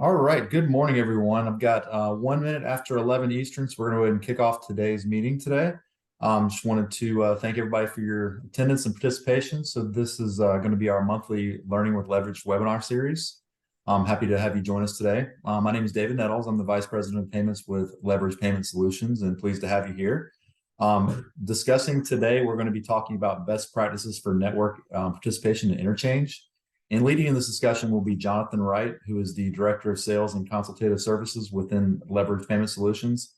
All right. Good morning, everyone. I've got 1 minute after 11 Eastern, so we're going to go ahead and kick off today's meeting today. Just wanted to thank everybody for your attendance and participation. So this is going to be our monthly Learning with Leverage webinar series. I'm happy to have you join us today. My name is David Nettles. I'm the Vice President of Payments with Leverage Payment Solutions, and pleased to have you here. Discussing today, we're going to be talking about best practices for network participation and interchange. And leading in this discussion will be Jonathan Wright, who is the Director of Sales and Consultative Services within Leverage Payment Solutions.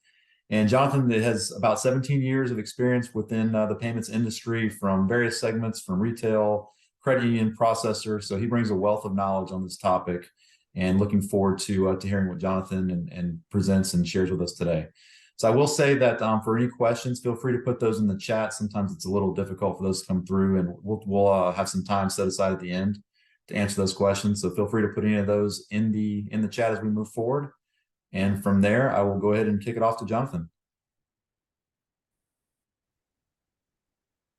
And Jonathan has about 17 years of experience within the payments industry from various segments, from retail, credit union, processor. So he brings a wealth of knowledge on this topic, and looking forward to hearing what Jonathan and presents and shares with us today. So I will say that for any questions, feel free to put those in the chat. Sometimes it's a little difficult for those to come through, and we'll have some time set aside at the end to answer those questions. So feel free to put any of those in the chat as we move forward. And from there, I will go ahead and kick it off to Jonathan.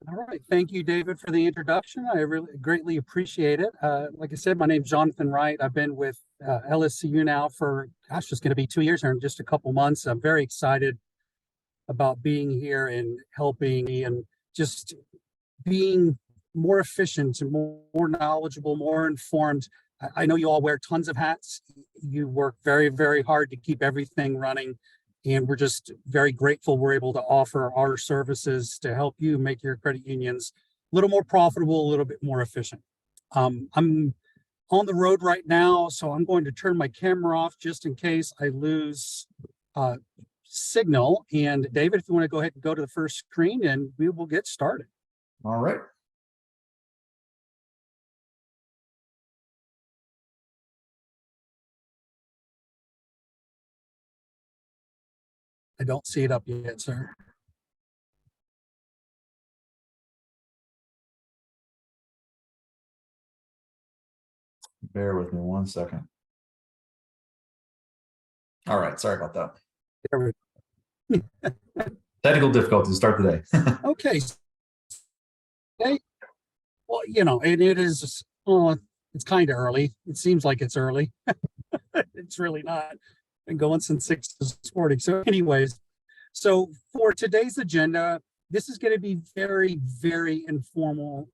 All right. Thank you, David, for the introduction. I really greatly appreciate it. Like I said, my name's Jonathan Wright. I've been with LSCU now for, gosh, it's going to be 2 years here in just a couple months. I'm very excited about being here and helping and just being more efficient and more knowledgeable, more informed. I know you all wear tons of hats. You work very, very hard to keep everything running. And we're just very grateful we're able to offer our services to help you make your credit unions a little more profitable, a little bit more efficient. I'm on the road right now, so I'm going to turn my camera off just in case I lose signal. And David, if you want to go ahead and go to the first screen, and we will get started. All right. I don't see it up yet, sir. Bear with me 1 second. All right. Sorry about that. There we go. Technical difficulties. Start the day. Okay. Okay. Well, and it is, it's kind of early. It seems like it's early. It's really not. Been going since 6 this morning. So anyways, so for today's agenda, this is going to be very, very informal,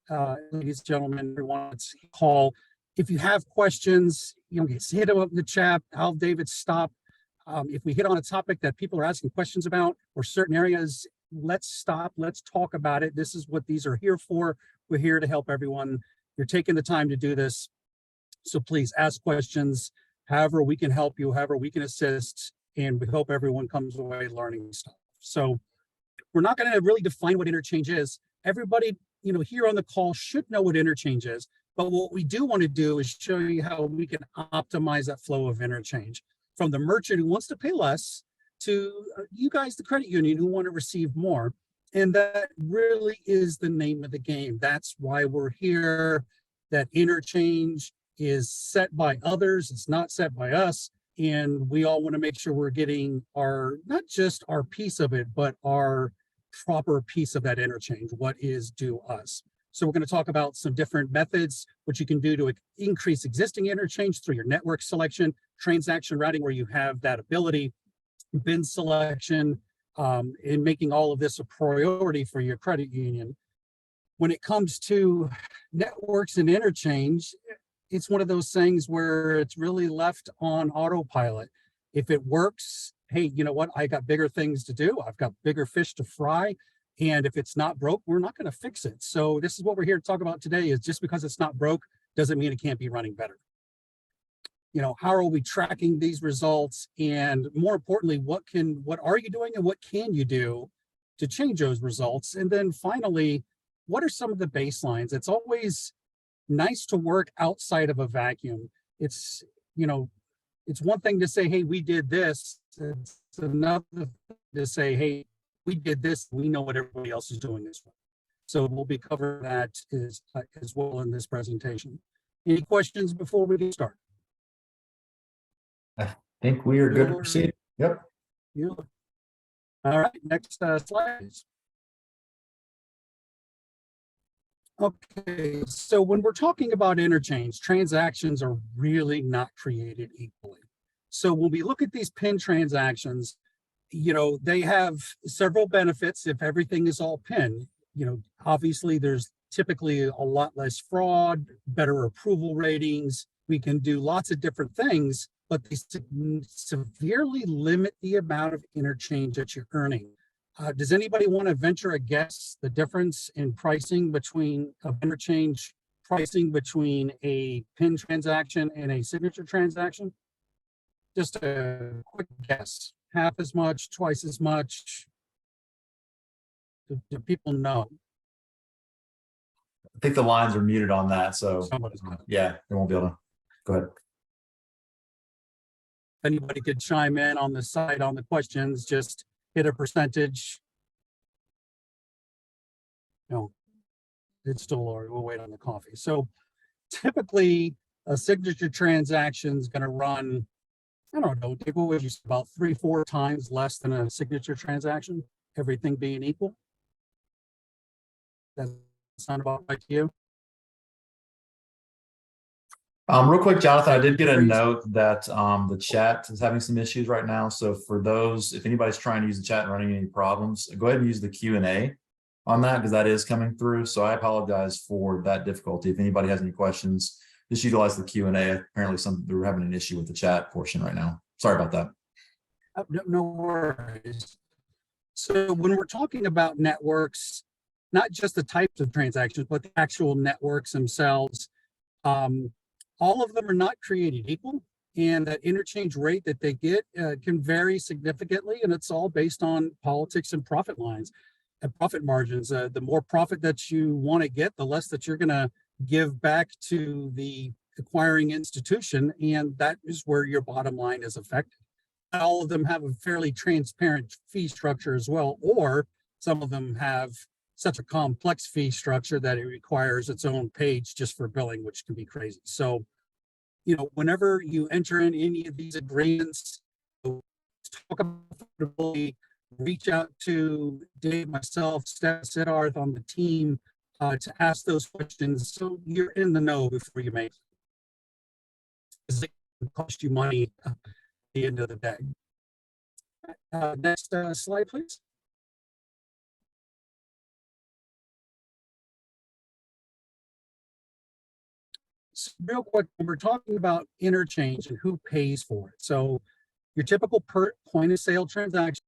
ladies and gentlemen. Everyone, it's call. If you have questions, just hit them up in the chat. I'll David stop. If we hit on a topic that people are asking questions about or certain areas, let's stop. Let's talk about it. This is what these are here for. We're here to help everyone. You're taking the time to do this. So please ask questions. However we can help you, however we can assist, and we hope everyone comes away learning stuff. So we're not going to really define what interchange is. Everybody, here on the call should know what interchange is, but what we do want to do is show you how we can optimize that flow of interchange from the merchant who wants to pay less to you guys, the credit union, who want to receive more. And that really is the name of the game. That's why we're here. That interchange is set by others. It's not set by us. And we all want to make sure we're getting not just our piece of it, but our proper piece of that interchange, what is due us. So we're going to talk about some different methods, what you can do to increase existing interchange through your network selection, transaction routing, where you have that ability, bin selection, and making all of this a priority for your credit union. When it comes to networks and interchange, it's one of those things where it's really left on autopilot. If it works, hey, you know what? I got bigger things to do. I've got bigger fish to fry. And if it's not broke, we're not going to fix it. So this is what we're here to talk about today, is just because it's not broke doesn't mean it can't be running better. How are we tracking these results? And more importantly, what are you doing and what can you do to change those results? And then finally, what are some of the baselines? It's always nice to work outside of a vacuum. It's one thing to say, hey, we did this. It's another thing to say, hey, we did this. We know what everybody else is doing this way. So we'll be covering that as well in this presentation. Any questions before we get started? I think we are good to proceed. Yep. Yeah. All right, next slide, please. Okay, so when we're talking about interchange, transactions are really not created equally. So when we look at these PIN transactions, they have several benefits if everything is all PIN. Obviously there's typically a lot less fraud, better approval ratings. We can do lots of different things, but they severely limit the amount of interchange that you're earning. Does anybody want to venture a guess the difference in pricing between interchange pricing between a PIN transaction and a signature transaction? Just a quick guess. Half as much, twice as much? Do people know? I think the lines are muted on that, so yeah, they won't be able to. Go ahead. Anybody could chime in on the side on the questions, just hit a percentage. No, it's still lower. We'll wait on the coffee. So typically a signature transaction is going to run, I don't know, Dave, what would you say, about 3-4 times less than a signature transaction, everything being equal? That sound about right to you? Real quick, Jonathan, I did get a note that the chat is having some issues right now. So for those, if anybody's trying to use the chat and running any problems, go ahead and use the Q&A on that, because that is coming through. So I apologize for that difficulty. If anybody has any questions, just utilize the Q&A. Apparently they're having an issue with the chat portion right now. Sorry about that. No worries. So when we're talking about networks, not just the types of transactions, but the actual networks themselves, all of them are not created equal, and that interchange rate that they get can vary significantly, and it's all based on politics and profit lines and profit margins. The more profit that you want to get, the less that you're going to give back to the acquiring institution, and that is where your bottom line is affected. All of them have a fairly transparent fee structure as well, or some of them have such a complex fee structure that it requires its own page just for billing, which can be crazy. So, whenever you enter in any of these agreements, talk about affordability, reach out to Dave, myself, Steph, Siddharth on the team to ask those questions so you're in the know before you make it. It can cost you money at the end of the day. Next slide, please. So real quick, when we're talking about interchange and who pays for it. So your typical point of sale transaction.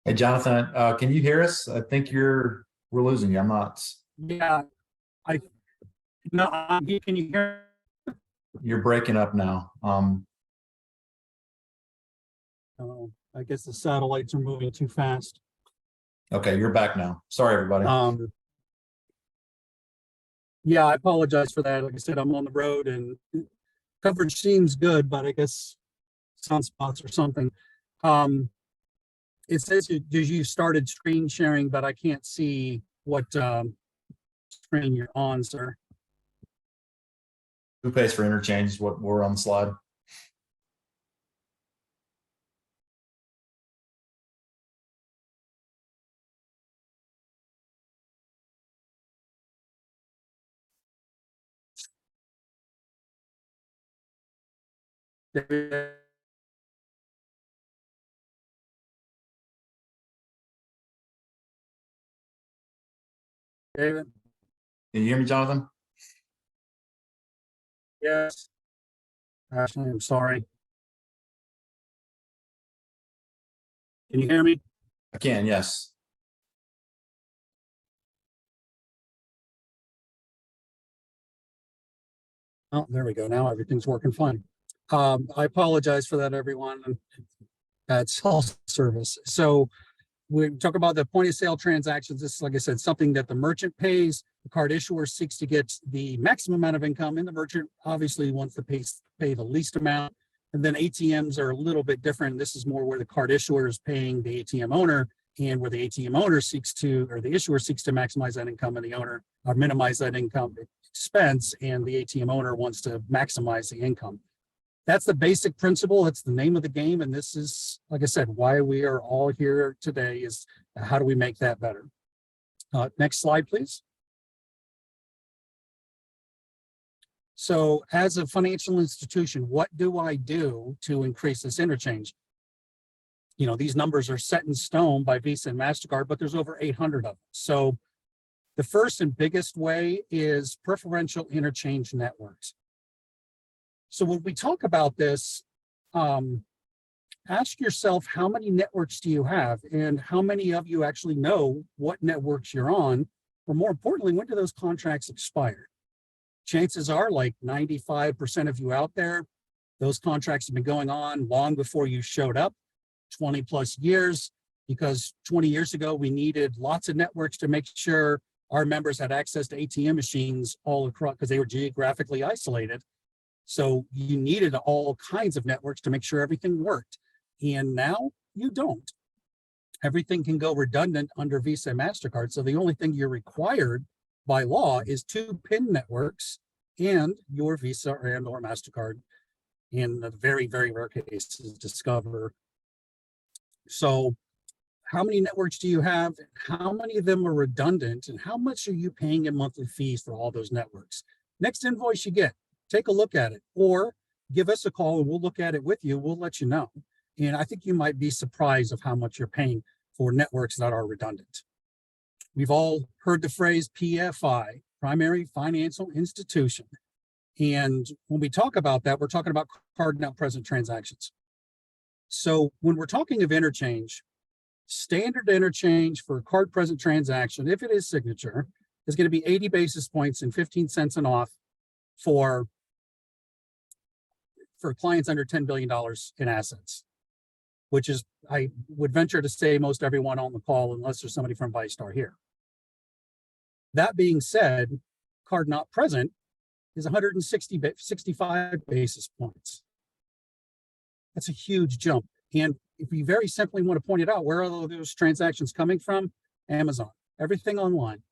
Hey, Jonathan, can you hear us? I think we're losing you. I'm not. Yeah, can you hear? You're breaking up now. I guess the satellites are moving too fast. Okay, you're back now. Sorry, everybody. Yeah, I apologize for that. Like I said, I'm on the road and coverage seems good, but I guess sunspots or something. It says you started screen sharing, but I can't see what screen you're on, sir. Who pays for interchange is what we're on the slide. David, Can you hear me, Jonathan? Yes. Ashley, I'm sorry. Can you hear me? I can, yes. Oh, there we go. Now everything's working fine. I apologize for that, everyone. That's cell service. So we talk about the point of sale transactions. This is, like I said, something that the merchant pays. The card issuer seeks to get the maximum amount of income, and the merchant obviously wants to pay the least amount. And then ATMs are a little bit different. This is more where the card issuer is paying the ATM owner, and where the ATM owner seeks to, or the issuer seeks to maximize that income, and the owner or minimize that income expense, and the ATM owner wants to maximize the income. That's the basic principle. That's the name of the game. And this is, like I said, why we are all here today, is how do we make that better? Next slide, please. So as a financial institution, what do I do to increase this interchange? You know, these numbers are set in stone by Visa and MasterCard, but there's over 800 of them. So the first and biggest way is preferential interchange networks. So when we talk about this, ask yourself, how many networks do you have, and how many of you actually know what networks you're on? Or more importantly, when do those contracts expire? Chances are, like 95% of you out there, those contracts have been going on long before you showed up, 20 plus years, because 20 years ago, we needed lots of networks to make sure our members had access to ATM machines all across, because they were geographically isolated. So you needed all kinds of networks to make sure everything worked. And now you don't. Everything can go redundant under Visa and MasterCard. So the only thing you're required by law is 2 PIN networks and your Visa and or MasterCard. In the very, very rare cases, Discover. So how many networks do you have? How many of them are redundant? And how much are you paying in monthly fees for all those networks? Next invoice you get, take a look at it, or give us a call and we'll look at it with you. We'll let you know. And I think you might be surprised of how much you're paying for networks that are redundant. We've all heard the phrase PFI, primary financial institution. And when we talk about that, we're talking about card not present transactions. So when we're talking of interchange, standard interchange for a card present transaction, if it is signature, is going to be 80 basis points and 15 cents and off for clients under $10 billion in assets, which is, I would venture to say, most everyone on the call, unless there's somebody from ViStar here. That being said, card not present is 65 basis points. That's a huge jump. And if we very simply want to point it out, where are those transactions coming from? Amazon, everything online.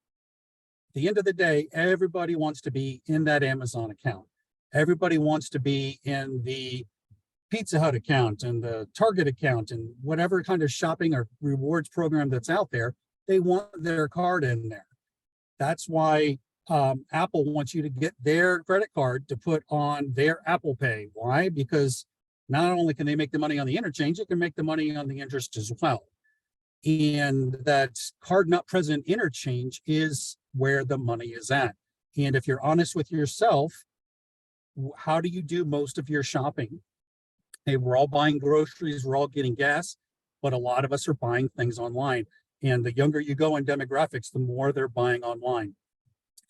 At the end of the day, everybody wants to be in that Amazon account. Everybody wants to be in the Pizza Hut account and the Target account and whatever kind of shopping or rewards program that's out there. They want their card in there. That's why Apple wants you to get their credit card to put on their Apple Pay. Why? Because not only can they make the money on the interchange, it can make the money on the interest as well. And that card not present interchange is where the money is at. And if you're honest with yourself, how do you do most of your shopping? Hey, we're all buying groceries, we're all getting gas, but a lot of us are buying things online. And the younger you go in demographics, the more they're buying online.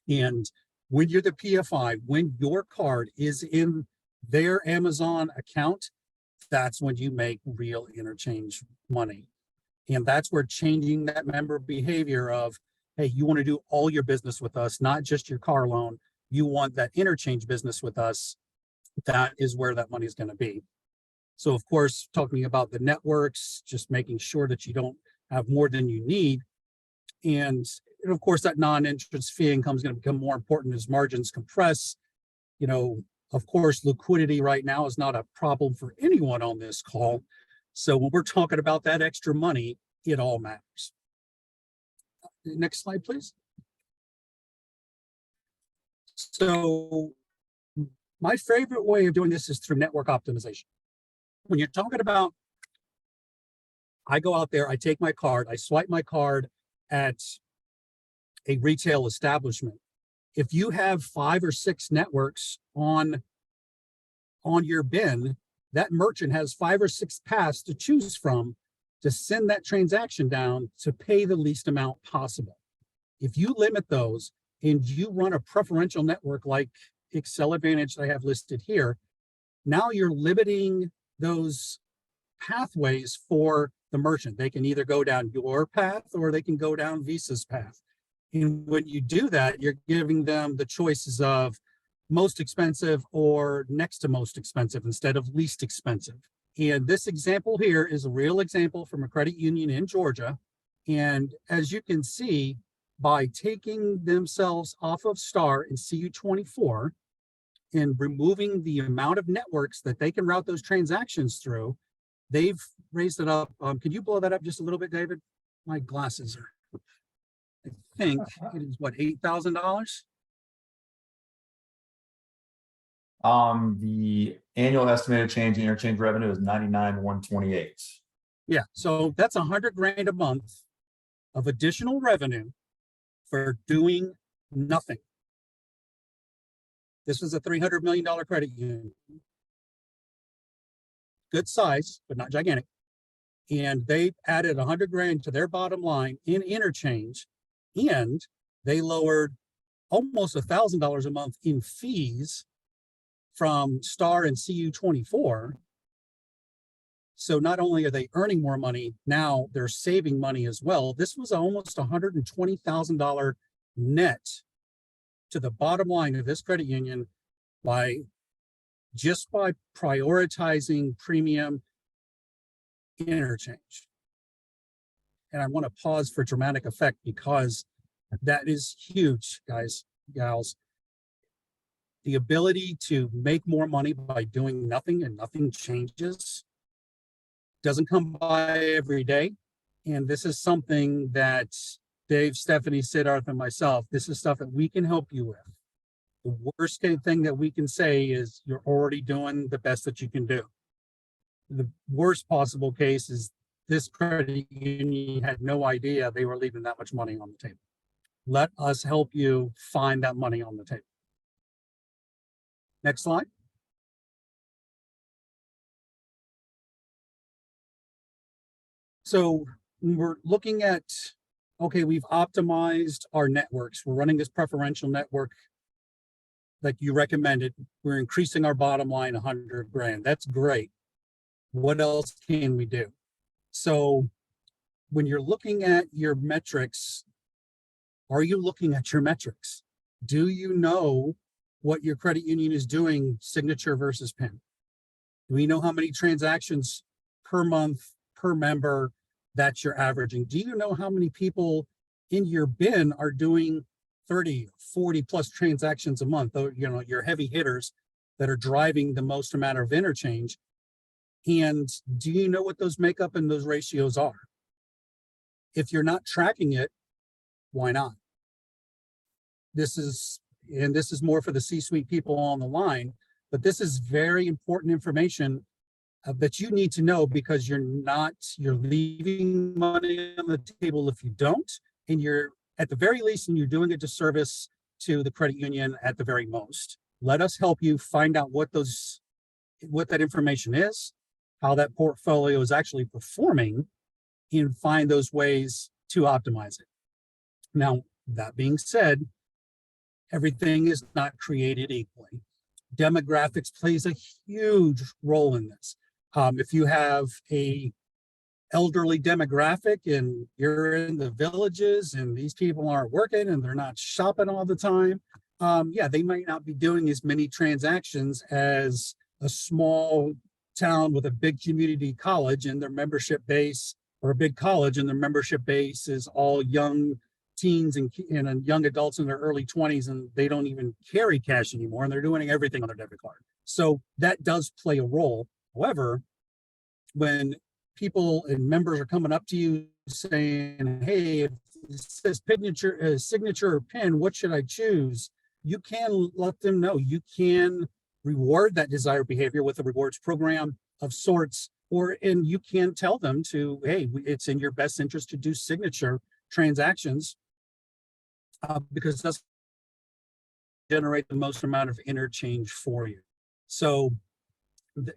And when you're the PFI, when your card is in their Amazon account, that's when you make real interchange money. And that's where changing that member behavior of, hey, you want to do all your business with us, not just your car loan. You want that interchange business with us. That is where that money is going to be. So, of course, talking about the networks, just making sure that you don't have more than you need. And of course, that non-interest fee income is going to become more important as margins compress. You know, of course, liquidity right now is not a problem for anyone on this call. So when we're talking about that extra money, it all matters. Next slide, please. So my favorite way of doing this is through network optimization. When you're talking about, I go out there, I take my card, I swipe my card at a retail establishment. If you have 5 or 6 networks on your bin, that merchant has 5 or 6 paths to choose from to send that transaction down to pay the least amount possible. If you limit those and you run a preferential network like Excel Advantage that I have listed here, now you're limiting those pathways for the merchant. They can either go down your path or they can go down Visa's path. And when you do that, you're giving them the choices of most expensive or next to most expensive instead of least expensive. And this example here is a real example from a credit union in Georgia. And as you can see, by taking themselves off of STAR and CU24 and removing the amount of networks that they can route those transactions through, they've raised it up. Can you blow that up just a little bit, David? My glasses are, I think it is what, $8,000? The annual estimated change in interchange revenue is 99,128. Yeah, so that's 100 grand a month of additional revenue for doing nothing. This was a $300 million credit union. Good size, but not gigantic. And they added 100 grand to their bottom line in interchange, and they lowered almost $1,000 a month in fees from STAR and CU24. So not only are they earning more money, now they're saving money as well. This was almost $120,000 net to the bottom line of this credit union by prioritizing premium interchange. And I want to pause for dramatic effect because that is huge, guys, gals. The ability to make more money by doing nothing and nothing changes doesn't come by every day. And this is something that Dave, Stephanie, Sid, Arthur, and myself, this is stuff that we can help you with. The worst thing that we can say is you're already doing the best that you can do. The worst possible case is this credit union had no idea they were leaving that much money on the table. Let us help you find that money on the table. Next slide. So we're looking at, okay, we've optimized our networks. We're running this preferential network like you recommended. We're increasing our bottom line 100 grand. That's great. What else can we do? So when you're looking at your metrics, are you looking at your metrics? Do you know what your credit union is doing, signature versus PIN? Do we know how many transactions per month, per member that you're averaging? Do you know how many people in your bin are doing 30, 40 plus transactions a month? You know, your heavy hitters that are driving the most amount of interchange. And do you know what those makeup and those ratios are? If you're not tracking it, why not? This is more for the C-suite people on the line, but this is very important information that you need to know, because you're leaving money on the table if you don't, and you're at the very least, and you're doing a disservice to the credit union at the very most. Let us help you find out what that information is, how that portfolio is actually performing, and find those ways to optimize it. Now, that being said, everything is not created equally. Demographics plays a huge role in this. If you have a elderly demographic and you're in the villages and these people aren't working and they're not shopping all the time, yeah, they might not be doing as many transactions as a small town with a big community college and their membership base, or a big college and their membership base is all young teens and young adults in their early 20s, and they don't even carry cash anymore, and they're doing everything on their debit card. So that does play a role. However, when people and members are coming up to you saying, hey, if it says signature or PIN, what should I choose? You can let them know. You can reward that desired behavior with a rewards program of sorts, and you can tell them to, hey, it's in your best interest to do signature transactions because that's generate the most amount of interchange for you. So,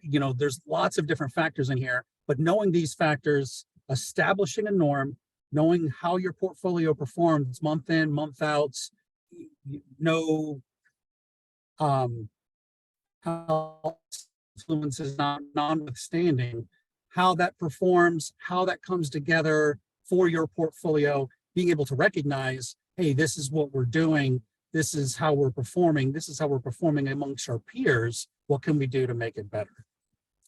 you know, there's lots of different factors in here, but knowing these factors, establishing a norm, knowing how your portfolio performs month in, month out, know how influences notwithstanding, how that performs, how that comes together for your portfolio, being able to recognize, hey, this is what we're doing. This is how we're performing. This is how we're performing amongst our peers. What can we do to make it better?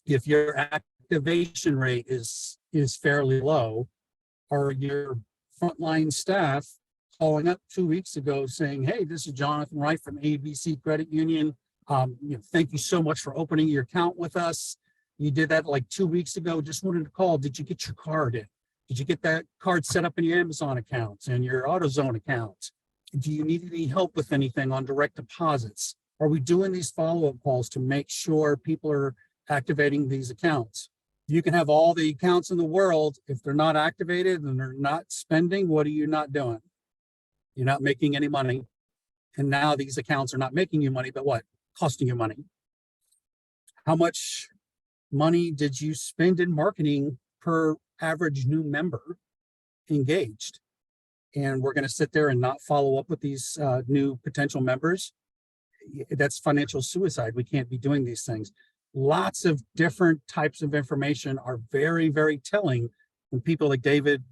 If your activation rate is fairly low, are your frontline staff calling up 2 weeks ago saying, hey, this is Jonathan Wright from ABC Credit Union. Thank you so much for opening your account with us. You did that like 2 weeks ago. Just wanted to call. Did you get your card in? Did you get that card set up in your Amazon accounts and your AutoZone account? Do you need any help with anything on direct deposits? Are we doing these follow-up calls to make sure people are activating these accounts? You can have all the accounts in the world. If they're not activated and they're not spending, what are you not doing? You're not making any money. And now these accounts are not making you money, but what? Costing you money. How much money did you spend in marketing per average new member engaged? And we're going to sit there and not follow up with these new potential members. That's financial suicide. We can't be doing these things. Lots of different types of information are very, very telling when people like David,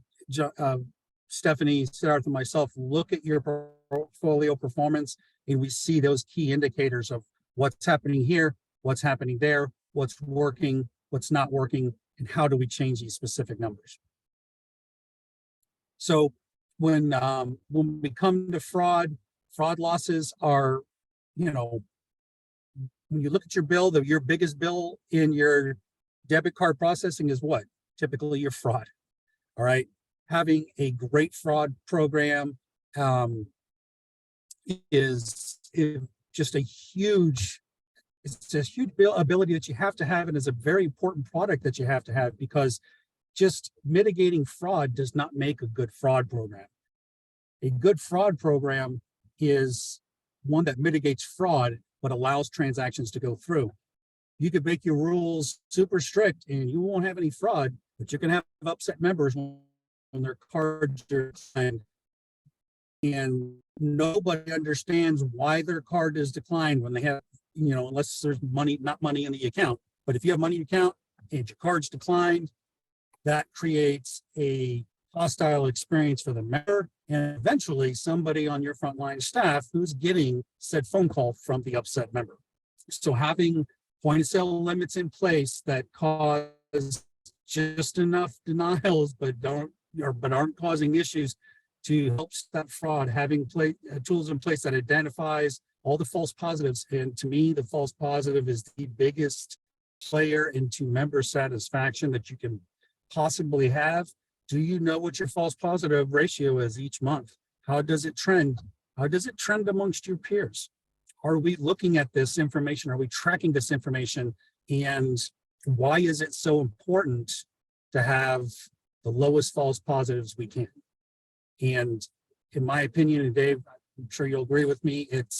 Stephanie, Siddharth, and myself look at your portfolio performance, and we see those key indicators of what's happening here, what's happening there, what's working, what's not working, and how do we change these specific numbers. So when we come to fraud losses are, when you look at your bill, your biggest bill in your debit card processing is what? Typically your fraud. All right. Having a great fraud program is just a huge, it's a huge ability that you have to have, and is a very important product that you have to have, because just mitigating fraud does not make a good fraud program. A good fraud program is one that mitigates fraud, but allows transactions to go through. You could make your rules super strict and you won't have any fraud, but you can have upset members when their cards are declined. And nobody understands why their card is declined when they have, unless there's not money in the account. But if you have money in the account and your card's declined, that creates a hostile experience for the member, and eventually somebody on your frontline staff who's getting said phone call from the upset member. So having point of sale limits in place that cause just enough denials, but aren't causing issues to help stop fraud, having tools in place that identifies all the false positives. And to me, the false positive is the biggest player into member satisfaction that you can possibly have. Do you know what your false positive ratio is each month? How does it trend? How does it trend amongst your peers? Are we looking at this information? Are we tracking this information? And why is it so important to have the lowest false positives we can? And in my opinion, and Dave, I'm sure you'll agree with me, it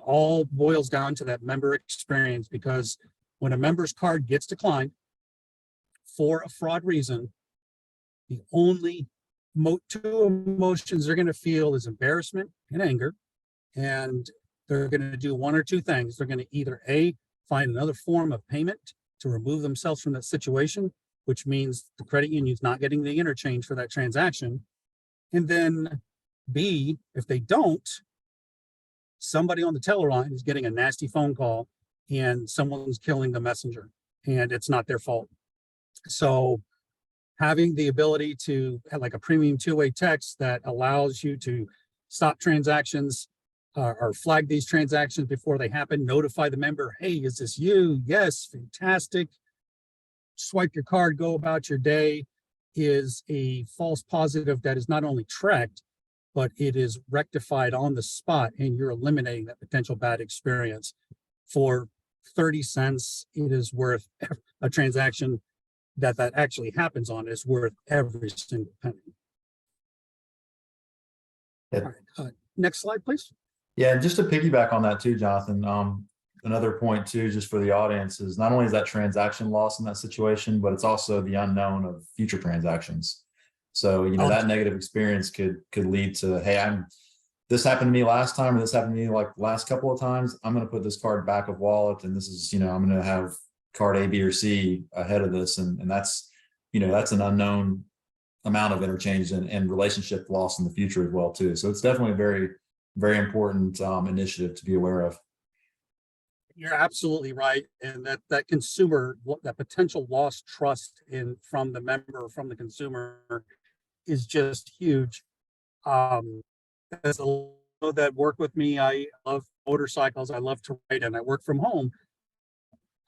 all boils down to that member experience, because when a member's card gets declined for a fraud reason, the only two emotions they're going to feel is embarrassment and anger. And they're going to do one or two things. They're going to either A, find another form of payment to remove themselves from that situation, which means the credit union's not getting the interchange for that transaction. And then B, if they don't, somebody on the teller line is getting a nasty phone call and someone's killing the messenger, and it's not their fault. So having the ability to have like a premium two-way text that allows you to stop transactions or flag these transactions before they happen, notify the member, hey, is this you? Yes, fantastic. Swipe your card, go about your day, is a false positive that is not only tracked, but it is rectified on the spot, and you're eliminating that potential bad experience. For 30 cents, it is worth a transaction that actually happens on is worth every single penny. Yeah. All right, next slide, please. Yeah, and just to piggyback on that too, Jonathan, another point too, just for the audience, is not only is that transaction loss in that situation, but it's also the unknown of future transactions. So, that negative experience could lead to, hey, this happened to me last time, or this happened to me like last couple of times. I'm going to put this card back of wallet, and this is, I'm going to have card A, B, or C ahead of this, and that's that's an unknown amount of interchange and relationship loss in the future as well too. So it's definitely a very, very important initiative to be aware of. You're absolutely right, and that consumer, that potential lost trust in from the member, from the consumer, is just huge. As a lot that work with me, I love motorcycles, I love to ride, and I work from home.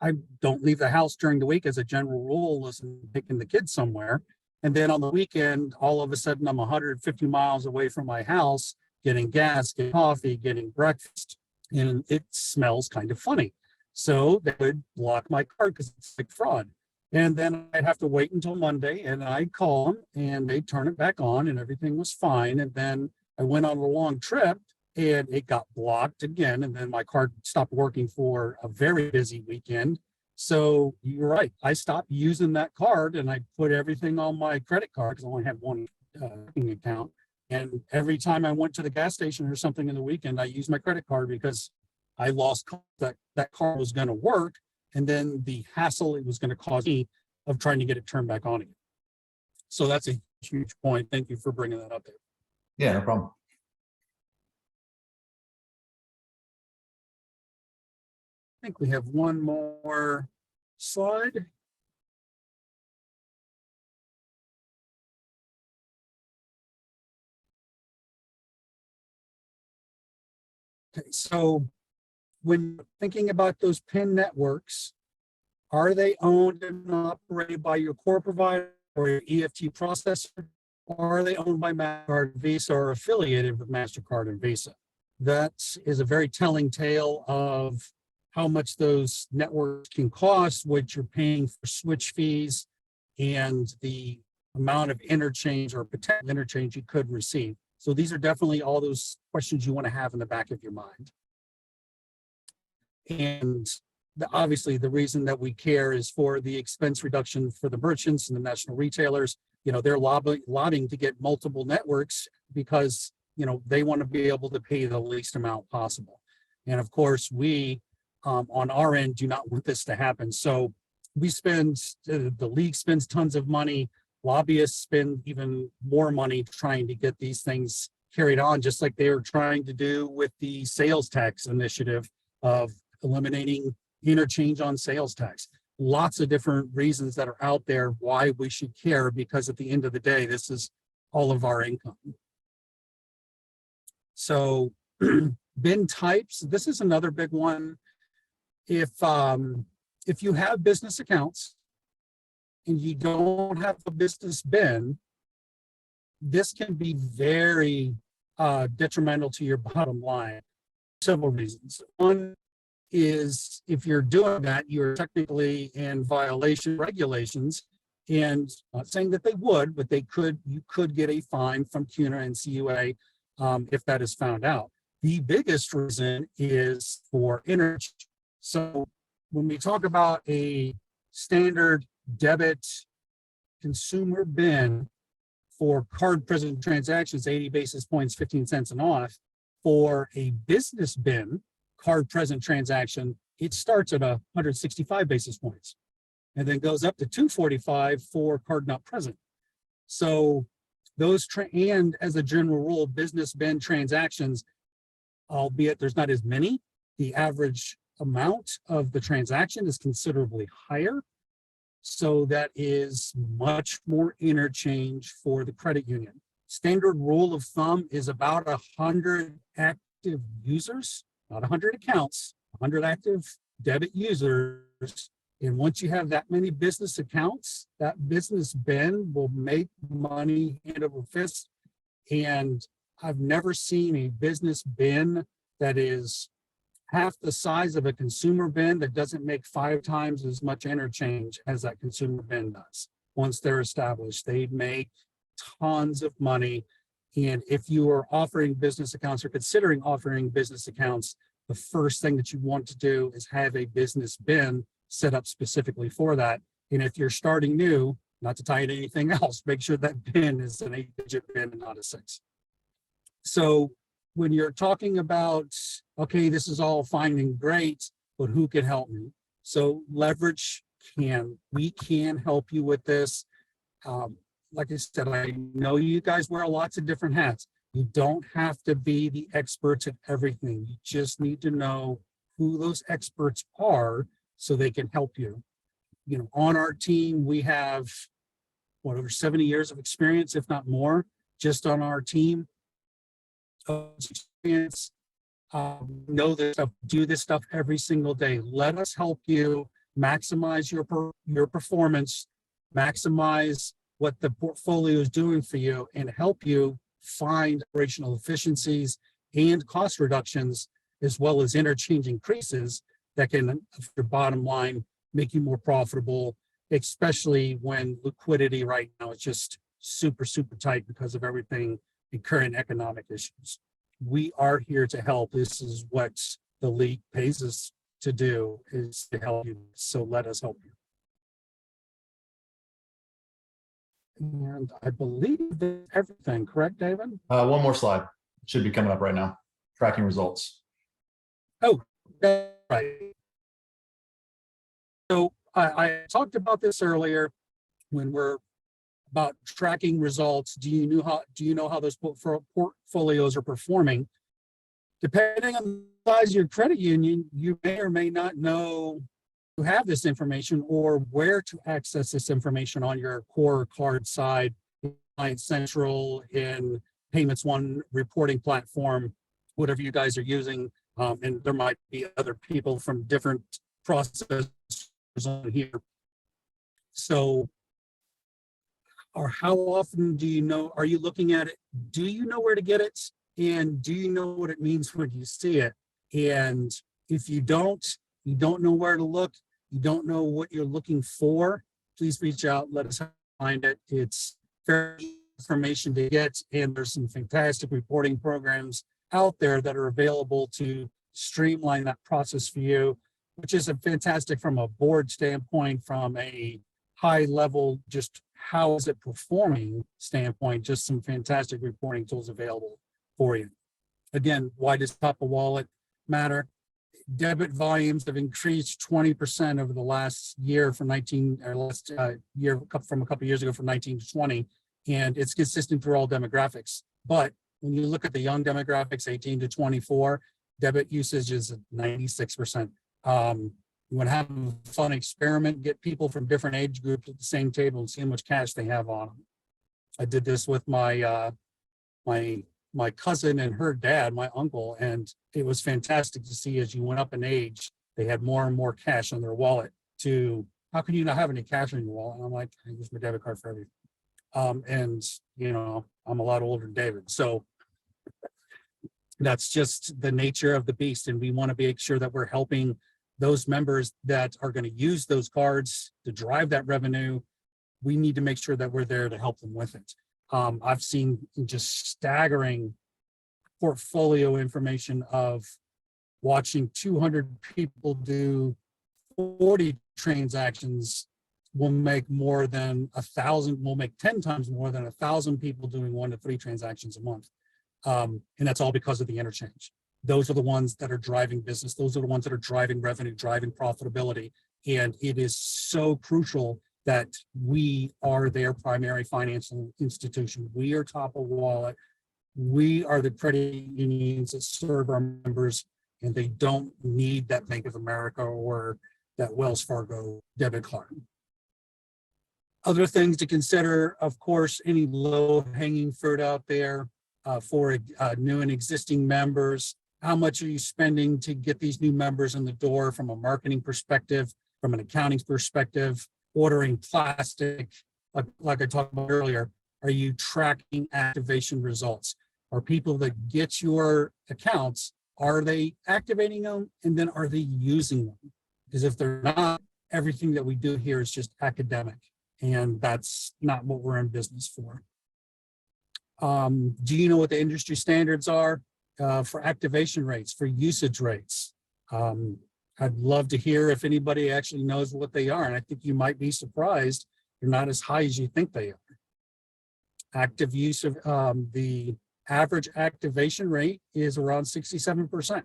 I don't leave the house during the week as a general rule, unless I'm taking the kids somewhere. And then on the weekend, all of a sudden, I'm 150 miles away from my house, getting gas, getting coffee, getting breakfast, and it smells kind of funny. So they would block my card because it's like fraud. And then I'd have to wait until Monday, and I'd call them, and they'd turn it back on, and everything was fine. And then I went on a long trip, and it got blocked again. And then my card stopped working for a very busy weekend. So you're right. I stopped using that card and I put everything on my credit card because I only had one account. And every time I went to the gas station or something in the weekend, I used my credit card because I lost that card was going to work. And then the hassle it was going to cause me of trying to get it turned back on again. So that's a huge point. Thank you for bringing that up there. Yeah, no problem. I think we have one more slide. Okay, so when thinking about those PIN networks, are they owned and operated by your core provider or your EFT processor, or are they owned by MasterCard, Visa, or affiliated with MasterCard and Visa? That is a very telling tale of how much those networks can cost, what you're paying for switch fees, and the amount of interchange or potential interchange you could receive. So these are definitely all those questions you want to have in the back of your mind. And obviously the reason that we care is for the expense reduction for the merchants and the national retailers. They're lobbying to get multiple networks because they want to be able to pay the least amount possible. And of course, we on our end do not want this to happen. So we spend, the league spends tons of money, lobbyists spend even more money trying to get these things carried on, just like they are trying to do with the sales tax initiative of eliminating interchange on sales tax. Lots of different reasons that are out there why we should care, because at the end of the day, this is all of our income. So bin types, this is another big one. If you have business accounts and you don't have a business bin, this can be very detrimental to your bottom line. Several reasons. One is if you're doing that, you're technically in violation of regulations, and not saying that they would, but you could get a fine from CUNA and CUA if that is found out. The biggest reason is for interchange. So when we talk about a standard debit consumer bin for card present transactions, 80 basis points, 15 cents and off. For a business bin card present transaction, it starts at 165 basis points and then goes up to 245 for card not present. So those, and as a general rule, business bin transactions, albeit there's not as many, the average amount of the transaction is considerably higher. So that is much more interchange for the credit union. Standard rule of thumb is about 100 active users, not 100 accounts, 100 active debit users. And once you have that many business accounts, that business bin will make money hand over fist. And I've never seen a business bin that is half the size of a consumer bin that doesn't make 5 times as much interchange as that consumer bin does. Once they're established, they make tons of money. And if you are offering business accounts or considering offering business accounts, the first thing that you want to do is have a business bin set up specifically for that. And if you're starting new, not to tie it to anything else, make sure that bin is an 8-digit bin and not a 6. So when you're talking about, okay, this is all fine and great, but who can help me? So leverage we can help you with this. Like I said, I know you guys wear lots of different hats. You don't have to be the experts at everything. You just need to know who those experts are so they can help you. You know, on our team, we have over 70 years of experience, if not more, just on our team. Experience, know this stuff, do this stuff every single day. Let us help you maximize your performance, maximize what the portfolio is doing for you, and help you find operational efficiencies and cost reductions, as well as interchange increases that can, your bottom line, make you more profitable, especially when liquidity right now is just super, super tight because of everything in current economic issues. We are here to help. This is what the league pays us to do, is to help you. So let us help you. And I believe that's everything, correct, David? One more slide. It should be coming up right now. Tracking results. Oh, that's right. So I talked about this earlier when we're about tracking results. Do you know how those portfolios are performing? Depending on the size of your credit union, you may or may not know you have this information or where to access this information on your core card side, Client Central, in Payments One reporting platform, whatever you guys are using. And there might be other people from different processes on here. So, or how often do you know, are you looking at it? Do you know where to get it? And do you know what it means when you see it? And if you don't know where to look, you don't know what you're looking for, please reach out, let us find it. It's very information to get, and there's some fantastic reporting programs out there that are available to streamline that process for you, which is a fantastic from a board standpoint, from a high level, just how is it performing standpoint, just some fantastic reporting tools available for you. Again, why does top of wallet matter? Debit volumes have increased 20% over the last year from year from a couple of years ago, from 19 to 20, and it's consistent through all demographics. But when you look at the young demographics, 18 to 24, debit usage is 96%. You want to have a fun experiment, get people from different age groups at the same table and see how much cash they have on them. I did this with my my cousin and her dad, my uncle, and it was fantastic to see as you went up in age, they had more and more cash on their wallet. To how can you not have any cash on your wallet? And I'm like, I use my debit card for everything. And you know, I'm a lot older than David, so that's just the nature of the beast. And we want to make sure that we're helping those members that are going to use those cards to drive that revenue. We need to make sure that we're there to help them with it. I've seen just staggering portfolio information of watching 200 people do 40 transactions will make more than 1,000, will make 10 times more than 1,000 people doing 1 to 3 transactions a month. And that's all because of the interchange. Those are the ones that are driving business. Those are the ones that are driving revenue, driving profitability. And it is so crucial that we are their primary financial institution. We are top of wallet. We are the credit unions that serve our members, and they don't need that Bank of America or that Wells Fargo debit card. Other things to consider, of course, any low-hanging fruit out there for new and existing members. How much are you spending to get these new members in the door from a marketing perspective, from an accounting perspective, ordering plastic, like I talked about earlier? Are you tracking activation results? Are people that get your accounts, are they activating them, and then are they using them? Because if they're not, everything that we do here is just academic, and that's not what we're in business for. Do you know what the industry standards are for activation rates, for usage rates? I'd love to hear if anybody actually knows what they are, and I think you might be surprised they're not as high as you think they are. Active use of the average activation rate is around 67%.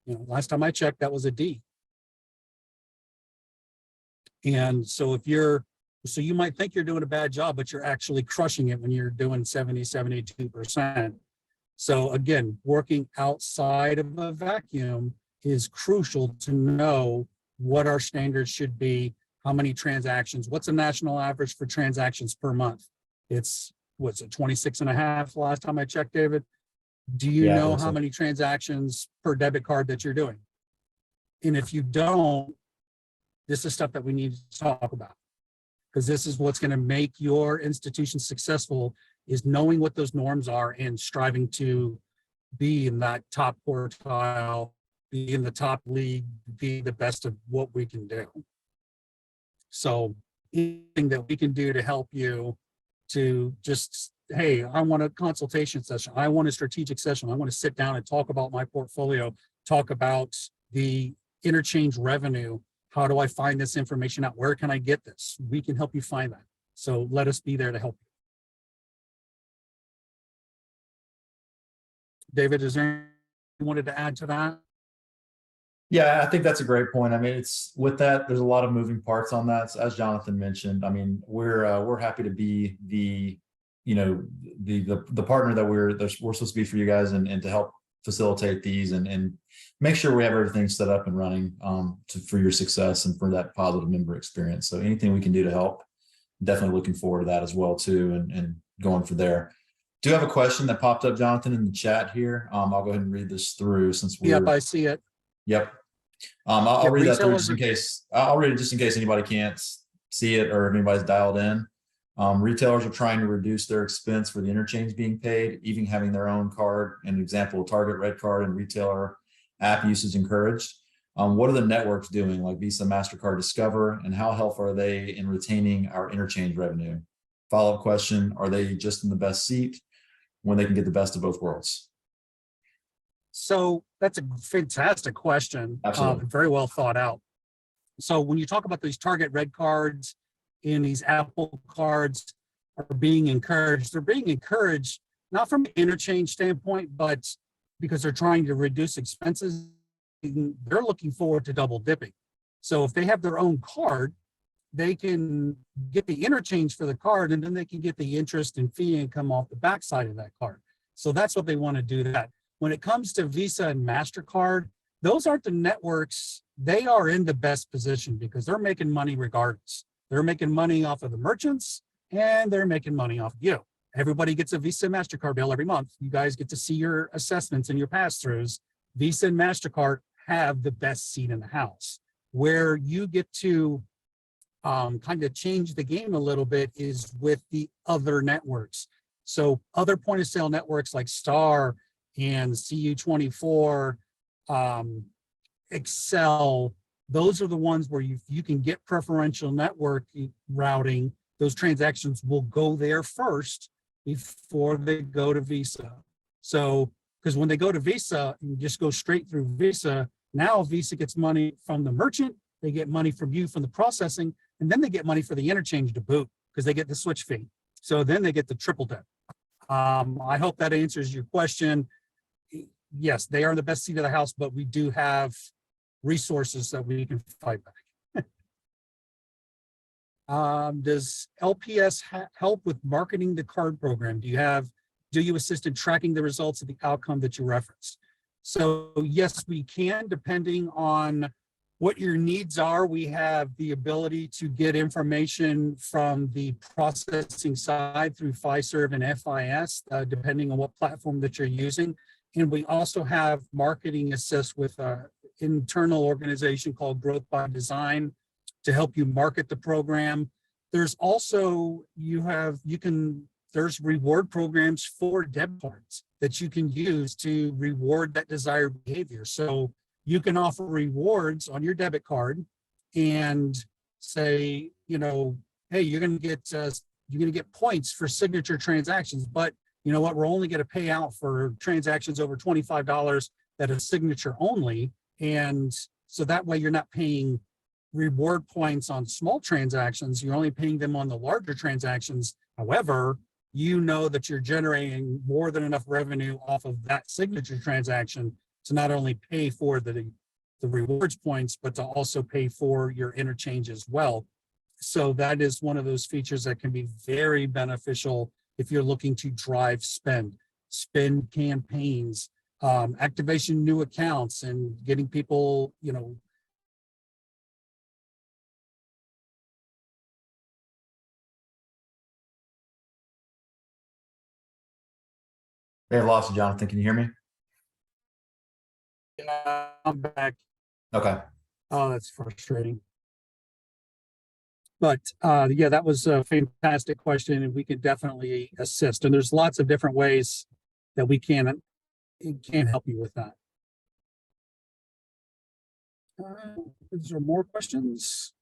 You know, last time I checked, that was a D. And so so you might think you're doing a bad job, but you're actually crushing it when you're doing 70, 72%. So again, working outside of a vacuum is crucial to know what our standards should be, how many transactions, what's a national average for transactions per month? It's, what's it, 26 and a half last time I checked, David? Do you Yeah, I know think how so. many transactions per debit card that you're doing? And if you don't, this is stuff that we need to talk about, because this is what's going to make your institution successful, is knowing what those norms are and striving to be in that top quartile, be in the top league, be the best of what we can do. So anything that we can do to help you to just, hey, I want a consultation session, I want a strategic session, I want to sit down and talk about my portfolio, talk about the interchange revenue. How do I find this information out? Where can I get this? We can help you find that. So let us be there to help you. David, is there anything you wanted to add to that? Yeah, I think that's a great point. I mean, it's with that, there's a lot of moving parts on that. So as Jonathan mentioned, I mean, we're happy to be the, you know, the partner that we're supposed to be for you guys, and to help facilitate these and make sure we have everything set up and running for your success and for that positive member experience. So anything we can do to help, definitely looking forward to that as well too, and going for there. Do you have a question that popped up, Jonathan, in the chat here? I'll go ahead and read this through since Yep, we're, I see it. yep. I'll Yeah, read that through just retailers in are, case. I'll read it just in case anybody can't see it or if anybody's dialed in. Retailers are trying to reduce their expense for the interchange being paid, even having their own card. An example, Target Red Card and retailer app usage encouraged. What are the networks doing, like Visa, MasterCard, Discover, and how helpful are they in retaining our interchange revenue? Follow-up question, are they just in the best seat when they can get the best of both worlds? so that's a fantastic question. Absolutely. Very well thought out. So when you talk about these Target Red Cards and these Apple cards are being encouraged, they're being encouraged not from an interchange standpoint, but because they're trying to reduce expenses, they're looking forward to double dipping. So if they have their own card, they can get the interchange for the card, and then they can get the interest and fee income off the backside of that card. So that's what they want to do. That when it comes to Visa and MasterCard, those aren't the networks. They are in the best position because they're making money regardless. They're making money off of the merchants, and they're making money off of you. Everybody gets a Visa MasterCard bill every month. You guys get to see your assessments and your pass-throughs. Visa and MasterCard have the best seat in the house. Where you get to kind of change the game a little bit is with the other networks. So other point of sale networks like Star and CU24, Excel, those are the ones where you can get preferential network routing. Those transactions will go there first before they go to Visa. So, because when they go to Visa, you just go straight through Visa. Now Visa gets money from the merchant, they get money from you from the processing, and then they get money for the interchange to boot because they get the switch fee. So then they get the triple dip. I hope that answers your question. Yes, they are in the best seat of the house, but we do have resources that we can fight back. Does LPS help with marketing the card program? Do you assist in tracking the results of the outcome that you referenced? So yes, we can, depending on what your needs are. We have the ability to get information from the processing side through Fiserv and FIS, depending on what platform that you're using. And we also have marketing assist with an internal organization called Growth by Design to help you market the program. There's also, there's reward programs for debit cards that you can use to reward that desired behavior. So you can offer rewards on your debit card and say, hey, you're going to get points for signature transactions, but you know what, we're only going to pay out for transactions over $25 that are signature only. And so that way you're not paying reward points on small transactions, you're only paying them on the larger transactions. However, you know that you're generating more than enough revenue off of that signature transaction to not only pay for the the rewards points, but to also pay for your interchange as well. So that is one of those features that can be very beneficial if you're looking to drive spend campaigns, activation new accounts, and getting people, Hey, I lost you, Jonathan. Can you hear me? I'm back. Okay. Oh, that's frustrating. But yeah, that was a fantastic question, and we can definitely assist. And there's lots of different ways that we can help you with that. Is there more questions?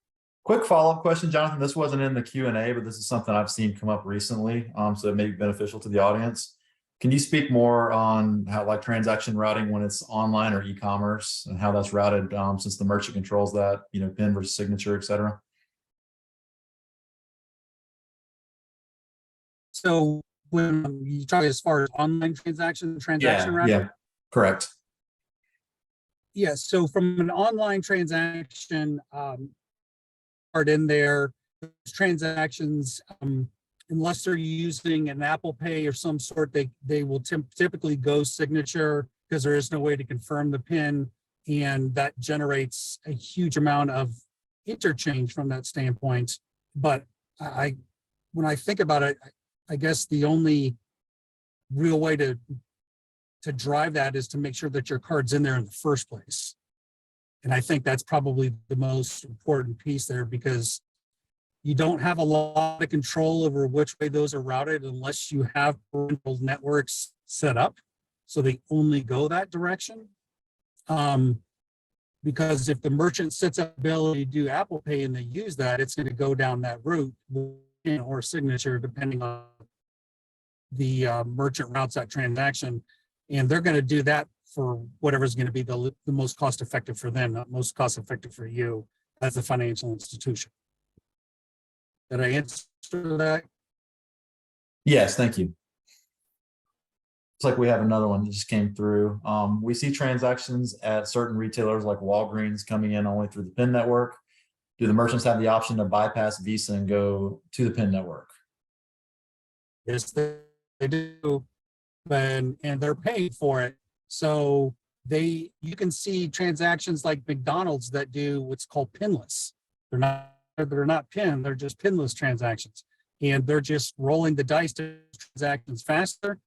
Quick follow-up question, Jonathan. This wasn't in the Q&A, but this is something I've seen come up recently, so it may be beneficial to the audience. Can you speak more on how, like, transaction routing when it's online or e-commerce, and how that's routed, since the merchant controls that, PIN versus signature, et cetera? So when you talk as far as online transaction routing? Yeah, correct. Yeah, so from an online transaction, part in there, transactions, unless they're using an Apple Pay or some sort, they will typically go signature, because there is no way to confirm the PIN, and that generates a huge amount of interchange from that standpoint. But when I think about it, I guess the only real way to drive that is to make sure that your card's in there in the first place. And I think that's probably the most important piece there, because you don't have a lot of control over which way those are routed unless you have parental networks set up so they only go that direction. Because if the merchant sets up ability to do Apple Pay and they use that, it's going to go down that route, or signature, depending on the merchant routes that transaction. And they're going to do that for whatever's going to be the most cost effective for them, not most cost effective for you as a financial institution. Did I answer that? Yes, thank you. Looks like we have another one that just came through. We see transactions at certain retailers like Walgreens coming in only through the PIN network. Do the merchants have the option to bypass Visa and go to the PIN network? Yes, they do, and they're paying for it. So you can see transactions like McDonald's that do what's called pinless. They're not PIN, they're just pinless transactions, and they're just rolling the dice to transactions faster.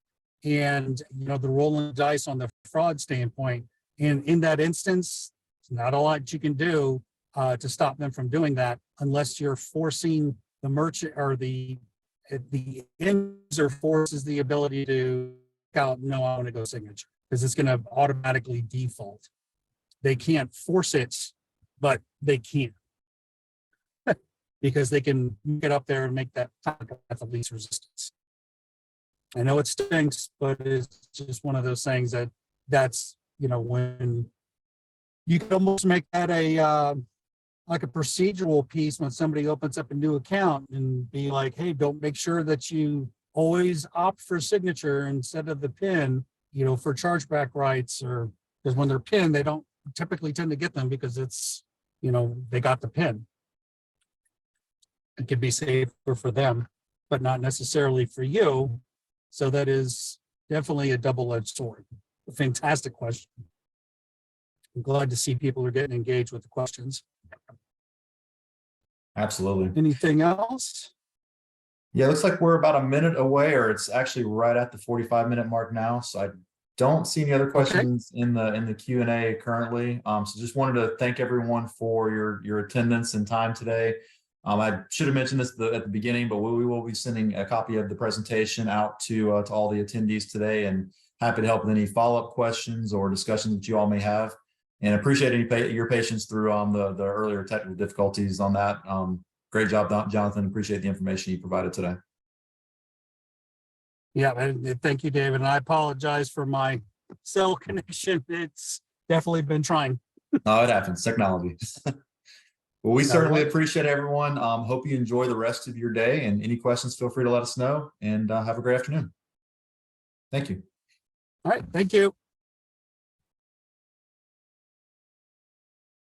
And they're rolling the dice on the fraud standpoint. And in that instance, it's not a lot you can do to stop them from doing that, unless you're forcing the merchant, or the end user forces the ability to out, no, I want to go signature, because it's going to automatically default. They can't force it, but they can, because they can get up there and make that path of least resistance. I know it stinks, but it's just one of those things that's when you can almost make that a like a procedural piece when somebody opens up a new account, and be like, hey, don't make sure that you always opt for signature instead of the PIN, for chargeback rights, or because when they're PIN, they don't typically tend to get them because it's, they got the PIN. It can be safer for them, but not necessarily for you. So that is definitely a double-edged sword. A fantastic question. I'm glad to see people are getting engaged with the questions. Absolutely. Anything else? Yeah, it looks like we're about a minute away, or it's actually right at the 45-minute mark now. So I don't see any other questions in the Q&A currently. So just wanted to thank everyone for your attendance and time today. I should have mentioned this at the beginning, but we will be sending a copy of the presentation out to all the attendees today, and happy to help with any follow-up questions or discussions that you all may have. And appreciate your patience through the earlier technical difficulties on that. Great job, Jonathan. Appreciate the information you provided today. Yeah, and thank you, David. And I apologize for my cell connection. It's definitely been trying. No, it happens. Technology. Well, we certainly appreciate everyone. Hope you enjoy the rest of your day, and any questions, feel free to let us know, and have a great afternoon. Thank you. All right. Thank you.